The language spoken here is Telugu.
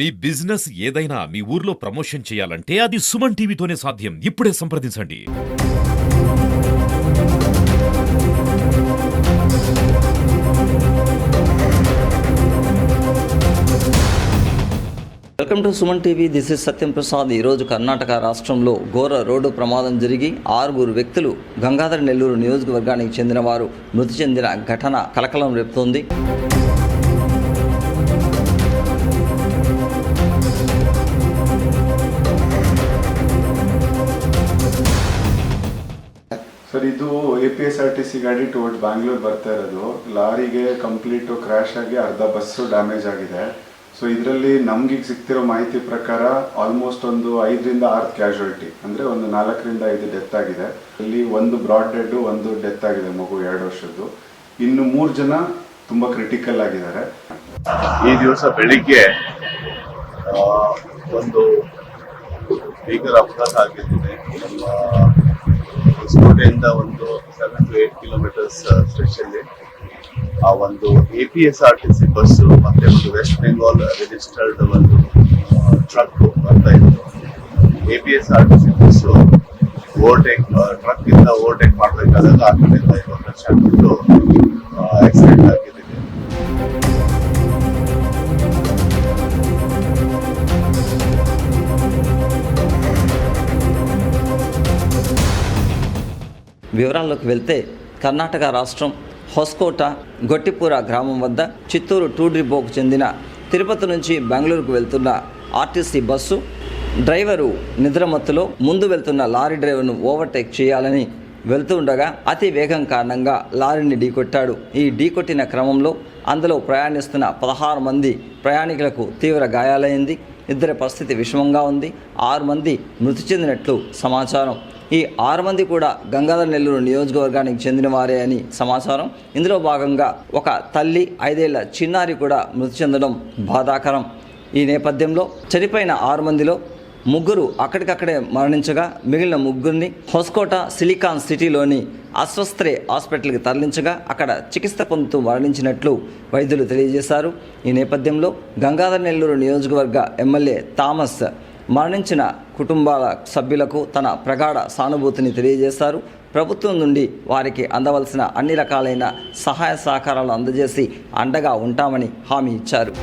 మీ బిజినెస్ ఏదైనా మీ ఊర్లో ప్రమోషన్ చేయాలంటే అది సుమన్ టీవీతోనే సాధ్యం. ఇప్పుడే సంప్రదించండి. Welcome to Suman TV. This is Satyam Prasad. ఈరోజు కర్ణాటక రాష్ట్రంలో ఘోర రోడ్డు ప్రమాదం జరిగి 6 వ్యక్తులు గంగాధర నెల్లూరు నియోజకవర్గానికి చెందిన వారు మృతి చెందిన ఘటన కలకలం రేపుతోంది. ಸರ್, ಇದು APSRTC ಗಾಡಿ ಟುವರ್ಡ್ಸ್ ಬ್ಯಾಂಗ್ಳೂರ್ ಬರ್ತಾ ಇರೋದು. ಲಾರಿಗೆ ಕಂಪ್ಲೀಟ್ ಕ್ರ್ಯಾಶ್ ಆಗಿ ಅರ್ಧ ಬಸ್ಸು ಡ್ಯಾಮೇಜ್ ಆಗಿದೆ. ಸೊ ಇದರಲ್ಲಿ ನಮ್ಗೆ ಸಿಗ್ತಿರೋ ಮಾಹಿತಿ ಪ್ರಕಾರ ಆಲ್ಮೋಸ್ಟ್ ಒಂದು 5ರಿಂದ 6 ಕ್ಯಾಶುಯಾಲಿಟಿ, ಅಂದರೆ ಒಂದು 4ರಿಂದ 5 ಡೆತ್ ಆಗಿದೆ. ಇಲ್ಲಿ ಒಂದು ಬ್ರಾಡ್ ಡೆಡ್, ಒಂದು ಡೆತ್ ಆಗಿದೆ, ಮಗು 2 ವರ್ಷದ್ದು. ಇನ್ನು 3 ಜನ ತುಂಬಾ ಕ್ರಿಟಿಕಲ್ ಆಗಿದ್ದಾರೆ. ಈ ದಿವಸ ಬೆಳಿಗ್ಗೆ ಒಂದು ಭೀಕರ ಅಪಘಾತ ಆಗಿರ್ತದೆ. ನಮ್ಮ ಹೊಸಕೋಟೆಯಿಂದ ಒಂದು 7 to 8 ಕಿಲೋಮೀಟರ್ಸ್ ಸ್ಟ್ರೆಚ್ ಅಲ್ಲಿ ಆ ಒಂದು APSRTC ಬಸ್ಸು ಮತ್ತೆ ಒಂದು ವೆಸ್ಟ್ ಬೆಂಗಾಲ್ ರಿಜಿಸ್ಟರ್ಡ್ ಒಂದು ಟ್ರಕ್ ಬರ್ತಾ ಇತ್ತು. APSRTC ಬಸ್ಸು ಟ್ರಕ್ ಇಂದ ಓವರ್ಟೇಕ್ ಮಾಡಬೇಕಾದಾಗ ಆ ಕಡೆಯಿಂದ ಇರುವ ಕಚ್ಚಾಡ್ಬಿಟ್ಟು ಆಕ್ಸಿಡೆಂಟ್ ಆಗಿದೆ. వివరాల్లోకి వెళ్తే కర్ణాటక రాష్ట్రం హొస్కోట గొట్టిపూర గ్రామం వద్ద చిత్తూరు టూ డిపోకు చెందిన తిరుపతి నుంచి బెంగళూరుకు వెళ్తున్న ఆర్టీసీ బస్సు డ్రైవరు నిద్రమత్తులో ముందు వెళ్తున్న లారీ డ్రైవర్ను ఓవర్టేక్ చేయాలని వెళ్తుండగా అతి వేగం కారణంగా లారీని ఢీకొట్టాడు. ఈ ఢీకొట్టిన క్రమంలో అందులో ప్రయాణిస్తున్న 16 మంది ప్రయాణికులకు తీవ్ర గాయాలైంది. 2 పరిస్థితి విషమంగా ఉంది. 6 మంది మృతి చెందినట్లు సమాచారం. ఈ 6 మంది కూడా గంగాధర నెల్లూరు నియోజకవర్గానికి చెందిన వారే అని సమాచారం. ఇందులో భాగంగా ఒక తల్లి 5 ఏళ్ల చిన్నారి కూడా మృతి చెందడం బాధాకరం. ఈ నేపథ్యంలో చనిపోయిన 6 మందిలో 3 అక్కడికక్కడే మరణించగా మిగిలిన 3 హొస్కోట సిలికాన్ సిటీలోని అస్వస్త్రే హాస్పిటల్కి తరలించగా అక్కడ చికిత్స పొందుతూ మరణించినట్లు వైద్యులు తెలియజేశారు. ఈ నేపథ్యంలో గంగాధర నెల్లూరు నియోజకవర్గ ఎమ్మెల్యే థామస్ మరణించిన కుటుంబాల సభ్యులకు తన ప్రగాఢ సానుభూతిని తెలియజేశారు. ప్రభుత్వం నుండి వారికి అందవలసిన అన్ని రకాలైన సహాయ సహకారాలు అందజేసి అండగా ఉంటామని హామీ ఇచ్చారు.